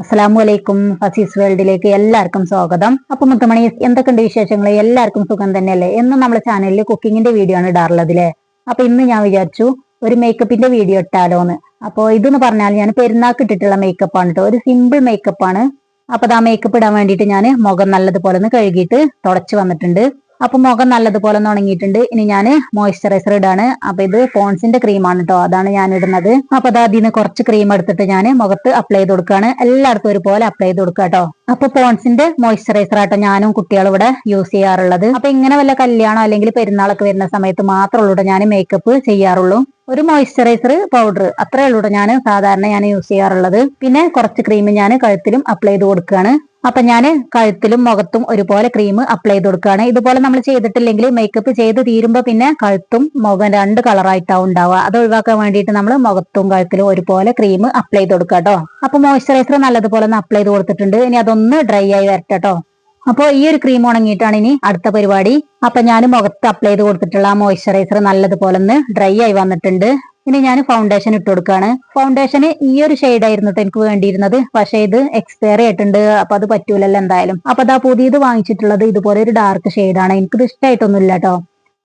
അസ്സലാമലൈക്കും. ഫസീസ് വേൾഡിലേക്ക് എല്ലാവർക്കും സ്വാഗതം. അപ്പൊ മുത്തുമണി, എന്തൊക്കെയുണ്ട് വിശേഷങ്ങൾ? എല്ലാവർക്കും സുഖം തന്നെയല്ലേ? എന്നും നമ്മുടെ ചാനലിൽ കുക്കിങ്ങിന്റെ വീഡിയോ ആണ് ഇടാറുള്ളത് അല്ലേ? അപ്പൊ ഇന്ന് ഞാൻ വിചാരിച്ചു ഒരു മേക്കപ്പിന്റെ വീഡിയോ ഇട്ടാലോന്ന്. അപ്പൊ ഇതെന്ന് പറഞ്ഞാൽ ഞാൻ പെരുന്നാൾക്ക് ഇട്ടിട്ടുള്ള മേക്കപ്പ് ആണ് കേട്ടോ. ഒരു സിമ്പിൾ മേക്കപ്പ് ആണ്. അപ്പൊ ആ മേക്കപ്പ് ഇടാൻ വേണ്ടിയിട്ട് ഞാൻ മുഖം നല്ലതുപോലെ ഒന്ന് കഴുകിയിട്ട് തുടച്ചു വന്നിട്ടുണ്ട്. അപ്പൊ മുഖം നല്ലതുപോലെ ഒന്ന് ഉണങ്ങിയിട്ടുണ്ട്. ഇനി ഞാൻ മോയ്സ്ചറൈസർ ഇടാണ്. അപ്പൊ ഇത് പോൺസിന്റെ ക്രീമാണ് കേട്ടോ, അതാണ് ഞാൻ ഇടുന്നത്. അപ്പൊ അതിന് കുറച്ച് ക്രീം എടുത്തിട്ട് ഞാൻ മുഖത്ത് അപ്ലൈ ചെയ്ത് കൊടുക്കുകയാണ്. എല്ലായിടത്തും ഒരുപോലെ അപ്ലൈ ചെയ്ത് കൊടുക്കുക കേട്ടോ. അപ്പൊ പോൺസിന്റെ മോയ്സ്ചറൈസർ ആട്ടോ ഞാനും കുട്ടികളും ഇവിടെ യൂസ് ചെയ്യാറുള്ളത്. അപ്പൊ ഇങ്ങനെ വല്ല കല്യാണം അല്ലെങ്കിൽ പെരുന്നാളൊക്കെ വരുന്ന സമയത്ത് മാത്രമുള്ളൂ ഞാൻ മേക്കപ്പ് ചെയ്യാറുള്ളൂ. ഒരു മോയ്സ്ചറൈസർ പൗഡർ അത്രേ ഉള്ളൂ ഞാൻ സാധാരണ യൂസ് ചെയ്യാറുള്ളത്. പിന്നെ കുറച്ച് ക്രീം ഞാൻ കഴുത്തിലും അപ്ലൈ ചെയ്ത് കൊടുക്കുകയാണ്. അപ്പൊ ഞാൻ കഴുത്തിലും മുഖത്തും ഒരുപോലെ ക്രീം അപ്ലൈ ചെയ്ത് കൊടുക്കുകയാണ്. ഇതുപോലെ നമ്മൾ ചെയ്തിട്ടില്ലെങ്കിൽ മേക്കപ്പ് ചെയ്ത് തീരുമ്പോ പിന്നെ കഴുത്തും മുഖം രണ്ട് കളറായിട്ടാവും ഉണ്ടാവുക. അത് ഒഴിവാക്കാൻ വേണ്ടിയിട്ട് നമ്മൾ മുഖത്തും കഴുത്തിലും ഒരുപോലെ ക്രീം അപ്ലൈ ചെയ്ത് കൊടുക്കുക കേട്ടോ. അപ്പൊ മോയ്സ്ചറൈസർ നല്ലതുപോലെ ഒന്ന് അപ്ലൈ ചെയ്ത് കൊടുത്തിട്ടുണ്ട്. ഇനി അതൊന്ന് ഡ്രൈ ആയി വരട്ടെ കേട്ടോ. അപ്പൊ ഈ ഒരു ക്രീം ഉണങ്ങിയിട്ടാണ് ഇനി അടുത്ത പരിപാടി. അപ്പൊ ഞാൻ മുഖത്ത് അപ്ലൈ ചെയ്ത് കൊടുത്തിട്ടുള്ള ആ മോയ്സ്ചറൈസർ നല്ലതുപോലെ ഒന്ന് ഡ്രൈ ആയി വന്നിട്ടുണ്ട്. ഇനി ഞാൻ ഫൗണ്ടേഷൻ ഇട്ട് കൊടുക്കുകയാണ്. ഫൗണ്ടേഷന് ഈ ഒരു ഷെയ്ഡ് ആയിരുന്നു എനിക്ക് വേണ്ടിയിരുന്നത്. പക്ഷെ ഇത് എക്സ്പയറി ആയിട്ടുണ്ട്. അപ്പൊ അത് പറ്റൂലല്ലോ എന്തായാലും. അപ്പൊ അതാ പുതിയത് വാങ്ങിച്ചിട്ടുള്ളത് ഇതുപോലെ ഒരു ഡാർക്ക് ഷെയ്ഡാണ്. എനിക്കിത് ഇഷ്ടമായിട്ടൊന്നുമില്ല കേട്ടോ.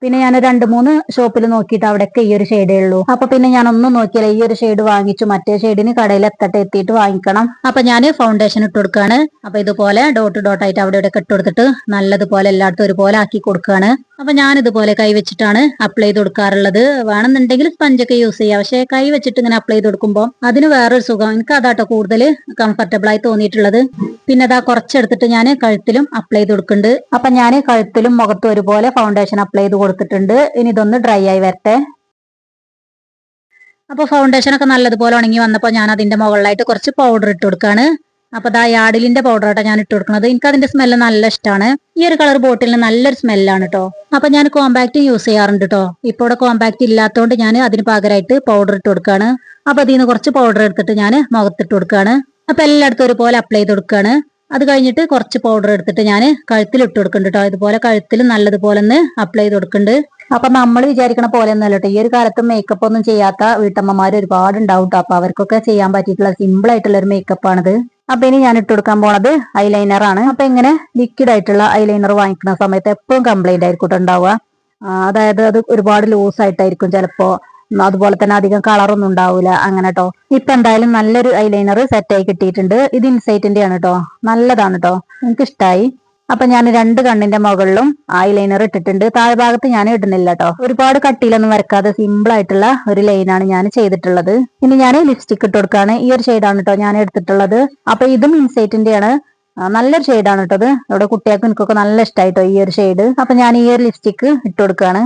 പിന്നെ ഞാൻ 2-3 ഷോപ്പിൽ നോക്കിയിട്ട് അവിടെയൊക്കെ ഈ ഒരു ഷെയ്ഡേ ഉള്ളൂ. അപ്പൊ പിന്നെ ഞാൻ ഒന്നും നോക്കിയാലേ ഈ ഒരു ഷെയ്ഡ് വാങ്ങിച്ചു. മറ്റേ ഷെയ്ഡിന് കടയിൽ എത്തിയിട്ട് വാങ്ങിക്കണം. അപ്പൊ ഞാൻ ഫൗണ്ടേഷൻ ഇട്ട് കൊടുക്കുകയാണ്. അപ്പൊ ഇതുപോലെ ഡോട്ട് ആയിട്ട് അവിടെ ഇവിടെ ഇട്ട് കൊടുത്തിട്ട് നല്ലതുപോലെ എല്ലായിടത്തും ഒരുപോലെ ആക്കി കൊടുക്കുകയാണ്. അപ്പൊ ഞാൻ ഇതുപോലെ കൈ വെച്ചിട്ടാണ് അപ്ലൈ ചെയ്ത് കൊടുക്കാറുള്ളത്. വേണമെന്നുണ്ടെങ്കിൽ സ്പഞ്ചൊക്കെ യൂസ് ചെയ്യാം. പക്ഷെ കൈ വെച്ചിട്ട് ഇങ്ങനെ അപ്ലൈ ചെയ്ത് കൊടുക്കുമ്പോൾ അതിന് വേറൊരു സുഖം. എനിക്ക് അതാട്ടോ കൂടുതൽ കംഫർട്ടബിൾ ആയി തോന്നിയിട്ടുള്ളത്. പിന്നെ അതാ കുറച്ചെടുത്തിട്ട് ഞാൻ കഴുത്തിലും അപ്ലൈ ചെയ്ത് കൊടുക്കുന്നുണ്ട്. അപ്പൊ ഞാൻ കഴുത്തിലും മുഖത്തും ഒരുപോലെ ഫൗണ്ടേഷൻ അപ്ലൈ ചെയ്ത് കൊടുത്തിട്ടുണ്ട്. ഇനി ഇതൊന്ന് ഡ്രൈ ആയി വരട്ടെ. അപ്പൊ ഫൗണ്ടേഷൻ ഒക്കെ നല്ലതുപോലെ ഉണങ്ങി വന്നപ്പോൾ ഞാൻ അതിന്റെ മുകളിലായിട്ട് കുറച്ച് പൗഡർ ഇട്ട് കൊടുക്കുകയാണ്. അപ്പൊ ദാ യാഡിലിന്റെ പൗഡർ ആട്ടോ ഞാൻ ഇട്ട് കൊടുക്കുന്നത്. എനിക്ക് അതിന്റെ സ്മെല്ല് നല്ല ഇഷ്ടമാണ്. ഈ ഒരു കളർ ബോട്ടിലിന് നല്ലൊരു സ്മെല്ലാണ് കേട്ടോ. അപ്പൊ ഞാൻ കോമ്പാക്ട് യൂസ് ചെയ്യാറുണ്ട് കേട്ടോ. ഇപ്പൊ ഇവിടെ കോമ്പാക്ട് ഇല്ലാത്തതുകൊണ്ട് ഞാൻ അതിന് പകരമായിട്ട് പൗഡർ ഇട്ട് കൊടുക്കുകയാണ്. അപ്പൊ അതിൽ നിന്ന് കുറച്ച് പൗഡർ എടുത്തിട്ട് ഞാൻ മുഖത്തിട്ട് കൊടുക്കുകയാണ്. അപ്പൊ എല്ലായിടത്തും ഒരുപോലെ അപ്ലൈ ചെയ്ത് കൊടുക്കുകയാണ്. അത് കഴിഞ്ഞിട്ട് കുറച്ച് പൗഡർ എടുത്തിട്ട് ഞാൻ കഴുത്തിൽ ഇട്ട് കൊടുക്കുന്നുണ്ട് കേട്ടോ. ഇതുപോലെ കഴുത്തിൽ നല്ലതുപോലെ ഒന്ന് അപ്ലൈ ചെയ്ത് കൊടുക്കുന്നുണ്ട്. അപ്പൊ നമ്മൾ വിചാരിക്കണ പോലെ ഒന്നല്ല കേട്ടോ. ഈ ഒരു കാലത്ത് മേക്കപ്പ് ഒന്നും ചെയ്യാത്ത വീട്ടമ്മമാർ ഒരുപാട് ഉണ്ടാവും കേട്ടോ. അപ്പൊ അവർക്കൊക്കെ ചെയ്യാൻ പറ്റിയിട്ടുള്ള സിമ്പിൾ ആയിട്ടുള്ള ഒരു മേക്കപ്പ് ആണിത്. അപ്പൊ ഇനി ഞാൻ ഇട്ട് കൊടുക്കാൻ പോണത് ഐലൈനർ ആണ്. അപ്പൊ ഇങ്ങനെ ലിക്വിഡ് ആയിട്ടുള്ള ഐലൈനർ വാങ്ങിക്കുന്ന സമയത്ത് എപ്പോഴും കംപ്ലൈന്റ് ആയിരിക്കും ഉണ്ടാവുക. അതായത് അത് ഒരുപാട് ലൂസ് ആയിട്ടായിരിക്കും ചിലപ്പോ. അതുപോലെ തന്നെ അധികം കളറൊന്നും ഉണ്ടാവൂല അങ്ങനെ കേട്ടോ. ഇപ്പൊ എന്തായാലും നല്ലൊരു ഐലൈനർ സെറ്റ് ആയി കിട്ടിയിട്ടുണ്ട്. ഇത് ഇൻസൈറ്റിന്റെ ആണ് കേട്ടോ. നല്ലതാണ് കേട്ടോ, എനിക്ക് ഇഷ്ടമായി. അപ്പൊ ഞാൻ 2 കണ്ണിന്റെ മുകളിലും ഐലൈനർ ഇട്ടിട്ടുണ്ട്. താഴ്ഭാഗത്ത് ഞാൻ ഇടുന്നില്ല കേട്ടോ. ഒരുപാട് കട്ടിയിലൊന്നും വരക്കാതെ സിമ്പിൾ ആയിട്ടുള്ള ഒരു ലൈനാണ് ഞാൻ ചെയ്തിട്ടുള്ളത്. ഇനി ഞാൻ ലിപ്സ്റ്റിക് ഇട്ട് കൊടുക്കാണ്. ഈ ഒരു ഷെയ്ഡാണ് കേട്ടോ ഞാൻ എടുത്തിട്ടുള്ളത്. അപ്പൊ ഇതും ഇൻസൈറ്റിന്റെ ആണ്. നല്ലൊരു ഷെയ്ഡാണ് കേട്ടത്. ഇവിടെ കുട്ടികൾക്ക് എനിക്കൊക്കെ നല്ല ഇഷ്ടമായിട്ടോ ഈ ഒരു ഷെയ്ഡ്. അപ്പൊ ഞാൻ ഈ ഒരു ലിപ്സ്റ്റിക് ഇട്ട് കൊടുക്കുകയാണ്.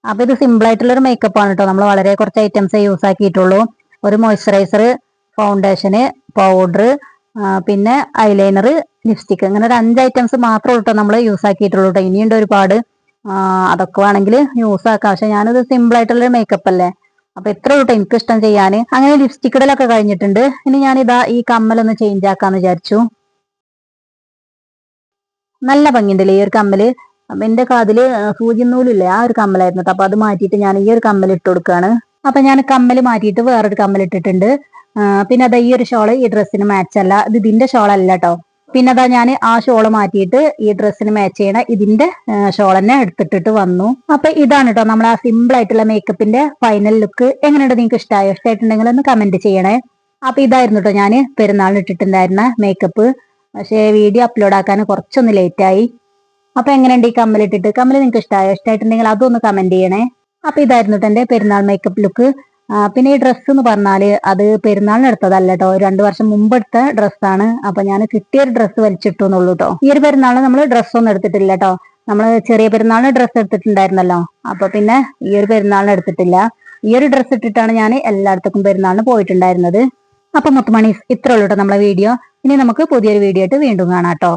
അപ്പൊ ഇത് സിമ്പിൾ ആയിട്ടുള്ള ഒരു മേക്കപ്പ് ആണ് കേട്ടോ. നമ്മൾ വളരെ കുറച്ച് ഐറ്റംസ് യൂസ് ആക്കിയിട്ടുള്ളൂ. ഒരു മോയ്സ്ചറൈസർ, ഫൗണ്ടേഷന്, പൗഡർ, പിന്നെ ഐലൈനർ, ലിപ്സ്റ്റിക്, അങ്ങനെ ഒരു 5 ഐറ്റംസ് മാത്രമേ കേട്ടോ നമ്മൾ യൂസ് ആക്കിയിട്ടുള്ളൂ കേട്ടോ. ഇനിയുണ്ട് ഒരുപാട്. അതൊക്കെ വേണമെങ്കിൽ യൂസ് ആക്കാം. പക്ഷെ ഞാനിത് സിമ്പിൾ ആയിട്ടുള്ള മേക്കപ്പ് അല്ലേ, അപ്പൊ എത്ര കേട്ടോ എനിക്ക് ഇഷ്ടം ചെയ്യാൻ. അങ്ങനെ ലിപ്സ്റ്റിക് ഇടലൊക്കെ കഴിഞ്ഞിട്ടുണ്ട്. ഇനി ഞാനിതാ ഈ കമ്മലൊന്ന് ചേഞ്ച് ആക്കാന്ന് വിചാരിച്ചു. നല്ല ഭംഗിയുണ്ടല്ലേ ഈ ഒരു കമ്മല്. അപ്പൊ എന്റെ കാതില് സൂചിനൂലില്ലേ, ആ ഒരു കമ്മലായിരുന്നു കേട്ടോ. അപ്പൊ അത് മാറ്റിയിട്ട് ഞാൻ ഈ ഒരു കമ്മൽ ഇട്ട് കൊടുക്കുകയാണ്. അപ്പൊ ഞാൻ കമ്മല് മാറ്റിയിട്ട് വേറൊരു കമ്മൽ ഇട്ടിട്ടുണ്ട്. പിന്നെ അതാ ഈ ഒരു ഷോള് ഈ ഡ്രസ്സിന് മാച്ച് അല്ല, ഇത് ഇതിന്റെ ഷോളല്ല കേട്ടോ. പിന്നെ അതാ ഞാൻ ആ ഷോള് മാറ്റിയിട്ട് ഈ ഡ്രസ്സിന് മാച്ച് ചെയ്യണ ഇതിന്റെ ഷോൾ തന്നെ എടുത്തിട്ടിട്ട് വന്നു. അപ്പൊ ഇതാണ് കേട്ടോ നമ്മൾ ആ സിമ്പിൾ ആയിട്ടുള്ള മേക്കപ്പിന്റെ ഫൈനൽ ലുക്ക്. എങ്ങനെയുണ്ട്, നിങ്ങൾക്ക് ഇഷ്ടമായോ? ഇഷ്ടമായിട്ടുണ്ടെങ്കിൽ ഒന്ന് കമന്റ് ചെയ്യണേ. അപ്പൊ ഇതായിരുന്നു കേട്ടോ ഞാൻ പെരുന്നാളിന് ഇട്ടിട്ടുണ്ടായിരുന്ന മേക്കപ്പ്. പക്ഷേ വീഡിയോ അപ്ലോഡ് ആക്കാൻ കുറച്ചൊന്ന് ലേറ്റ് ആയി. അപ്പൊ എങ്ങനെയുണ്ട് ഈ കമ്മലിട്ടിട്ട്? കമ്മല് നിങ്ങൾക്ക് ഇഷ്ടമായോ? ഇഷ്ടമായിട്ടുണ്ടെങ്കിൽ അതൊന്ന് കമന്റ് ചെയ്യണേ. അപ്പൊ ഇതായിരുന്നു എന്റെ പെരുന്നാൾ മേക്കപ്പ് ലുക്ക്. പിന്നെ ഈ ഡ്രസ്സ് എന്ന് പറഞ്ഞാല് അത് പെരുന്നാളിന് എടുത്തതല്ല കേട്ടോ. 2 വർഷം മുമ്പ് എടുത്ത ഡ്രസ്സാണ്. അപ്പൊ ഞാൻ കിട്ടിയൊരു ഡ്രസ്സ് വലിച്ചിട്ടു എന്നുള്ളൂ കേട്ടോ. ഈ ഒരു പെരുന്നാളിന് നമ്മൾ ഡ്രസ്സൊന്നും എടുത്തിട്ടില്ല കേട്ടോ. നമ്മള് ചെറിയ പെരുന്നാളിന് ഡ്രസ്സ് എടുത്തിട്ടുണ്ടായിരുന്നല്ലോ. അപ്പൊ പിന്നെ ഈ ഒരു പെരുന്നാളിന് എടുത്തിട്ടില്ല. ഈ ഒരു ഡ്രസ്സ് ഇട്ടിട്ടാണ് ഞാൻ എല്ലായിടത്തേക്കും പെരുന്നാളിന് പോയിട്ടുണ്ടായിരുന്നത്. അപ്പൊ മുത്തുമണീസ്, ഇത്രേ ഉള്ളൂ കേട്ടോ നമ്മളെ വീഡിയോ. ഇനി നമുക്ക് പുതിയൊരു വീഡിയോ ആയിട്ട് വീണ്ടും കാണാം കേട്ടോ.